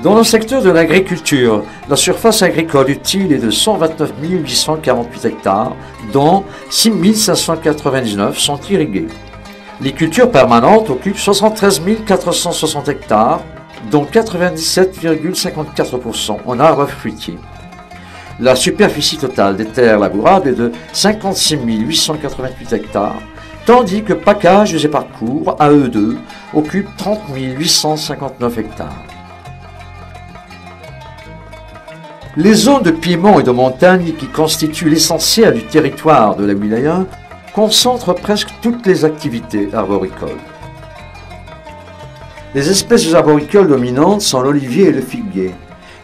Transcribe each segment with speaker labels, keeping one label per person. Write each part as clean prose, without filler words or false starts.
Speaker 1: Dans le secteur de l'agriculture, la surface agricole utile est de 129 848 hectares, dont 6 599 sont irrigués. Les cultures permanentes occupent 73 460 hectares, dont 97,54% en arbres fruitiers. La superficie totale des terres labourables est de 56 888 hectares, tandis que packages et parcours, à eux deux, occupent 30 859 hectares. Les zones de piémont et de montagne qui constituent l'essentiel du territoire de la wilaya concentrent presque toutes les activités arboricoles. Les espèces arboricoles dominantes sont l'olivier et le figuier.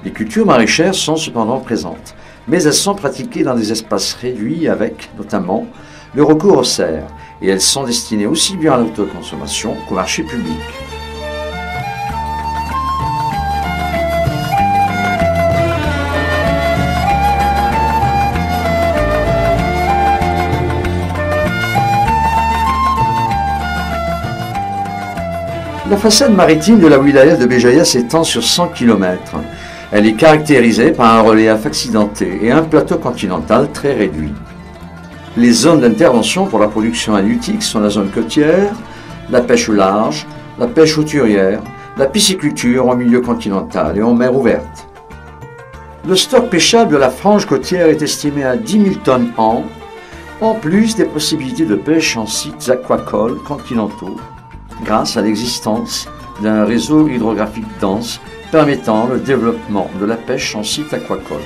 Speaker 1: Les cultures maraîchères sont cependant présentes, mais elles sont pratiquées dans des espaces réduits avec, notamment, le recours aux serres, et elles sont destinées aussi bien à l'autoconsommation qu'au marché public. La façade maritime de la wilaya de Béjaïa s'étend sur 100 km. Elle est caractérisée par un relief accidenté et un plateau continental très réduit. Les zones d'intervention pour la production halieutique sont la zone côtière, la pêche au large, la pêche hauturière, la pisciculture en milieu continental et en mer ouverte. Le stock pêchable de la frange côtière est estimé à 10 000 tonnes an, en plus des possibilités de pêche en sites aquacoles continentaux, grâce à l'existence d'un réseau hydrographique dense permettant le développement de la pêche en site aquacole.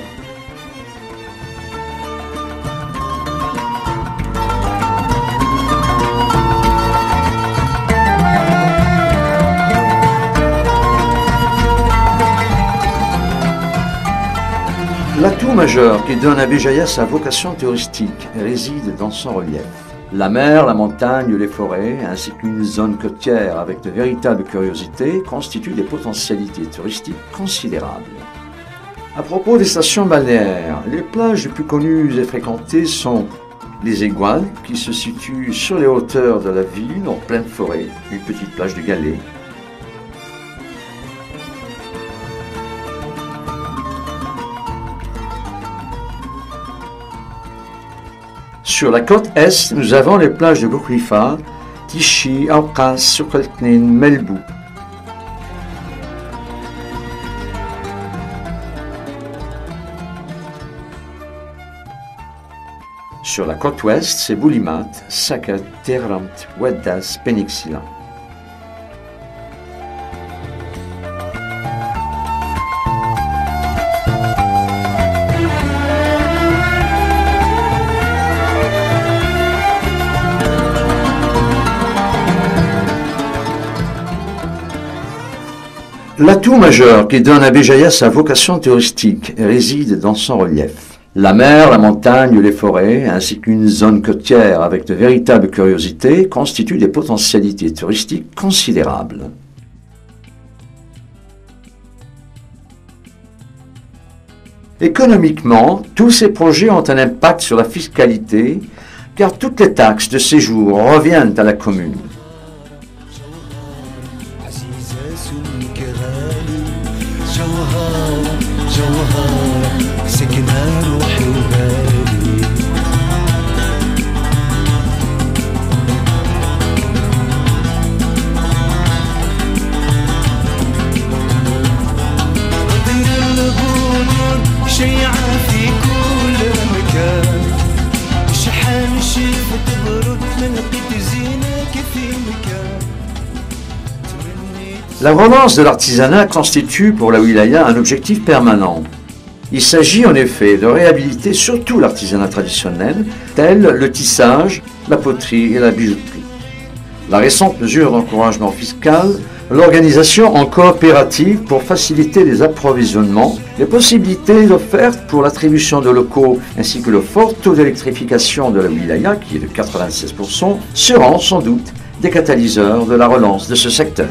Speaker 1: L'atout majeur qui donne à Béjaïa sa vocation touristique réside dans son relief. La mer, la montagne, les forêts, ainsi qu'une zone côtière avec de véritables curiosités constituent des potentialités touristiques considérables. À propos des stations balnéaires, les plages les plus connues et fréquentées sont les Éguales, qui se situent sur les hauteurs de la ville, en pleine forêt, une petite plage de galets. Sur la côte est, nous avons les plages de Boukhlifa, Tichi, Awqas, Souqeltnin, Melbou. Sur la côte ouest, c'est Boulimat, Sakat, Terramt, Ouaddas, Penixila. L'atout majeur qui donne à Béjaïa sa vocation touristique réside dans son relief. La mer, la montagne, les forêts, ainsi qu'une zone côtière avec de véritables curiosités constituent des potentialités touristiques considérables. Économiquement, tous ces projets ont un impact sur la fiscalité, car toutes les taxes de séjour reviennent à la commune. La relance de l'artisanat constitue pour la wilaya un objectif permanent. Il s'agit en effet de réhabiliter surtout l'artisanat traditionnel, tel le tissage, la poterie et la bijouterie. La récente mesure d'encouragement fiscal, l'organisation en coopérative pour faciliter les approvisionnements, les possibilités offertes pour l'attribution de locaux ainsi que le fort taux d'électrification de la wilaya, qui est de 96%, seront sans doute des catalyseurs de la relance de ce secteur.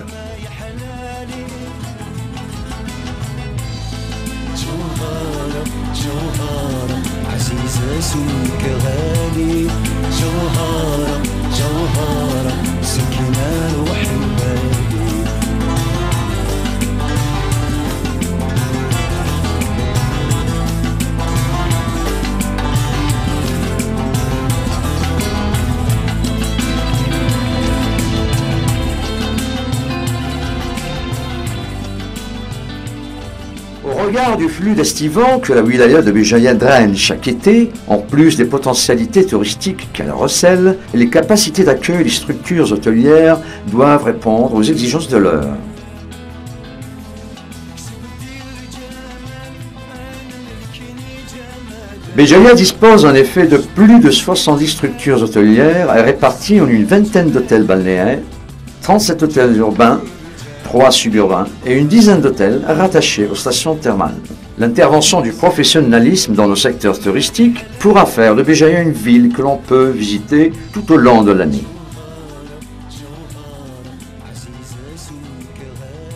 Speaker 1: regard du flux d'estivants que la wilaya de Béjaïa draine chaque été, en plus des potentialités touristiques qu'elle recèle, les capacités d'accueil des structures hôtelières doivent répondre aux exigences de l'heure. Béjaïa dispose en effet de plus de 70 structures hôtelières réparties en une vingtaine d'hôtels balnéaires, 37 hôtels urbains, 3 suburbains et une dizaine d'hôtels rattachés aux stations thermales. L'intervention du professionnalisme dans le secteur touristique pourra faire de Béjaïa une ville que l'on peut visiter tout au long de l'année.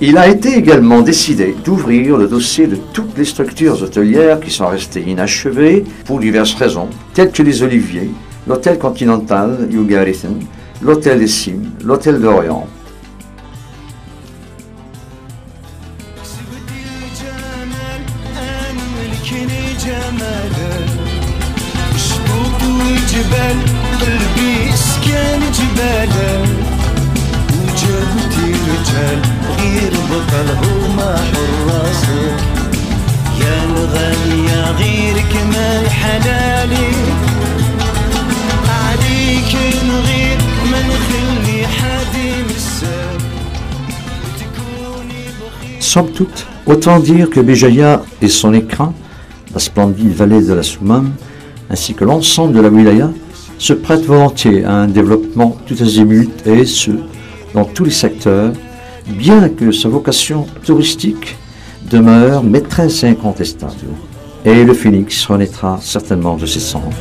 Speaker 1: Il a été également décidé d'ouvrir le dossier de toutes les structures hôtelières qui sont restées inachevées pour diverses raisons, telles que les Oliviers, l'hôtel Continental Yugarithan, l'hôtel des Cimes, l'hôtel d'Orient. Somme toute, autant dire que Béjaïa et son écrin, la splendide vallée de la Soumam, ainsi que l'ensemble de la wilaya, se prêtent volontiers à un développement tout azimut et ce, dans tous les secteurs, bien que sa vocation touristique demeure maîtresse et incontestable. Et le phénix renaîtra certainement de ses cendres.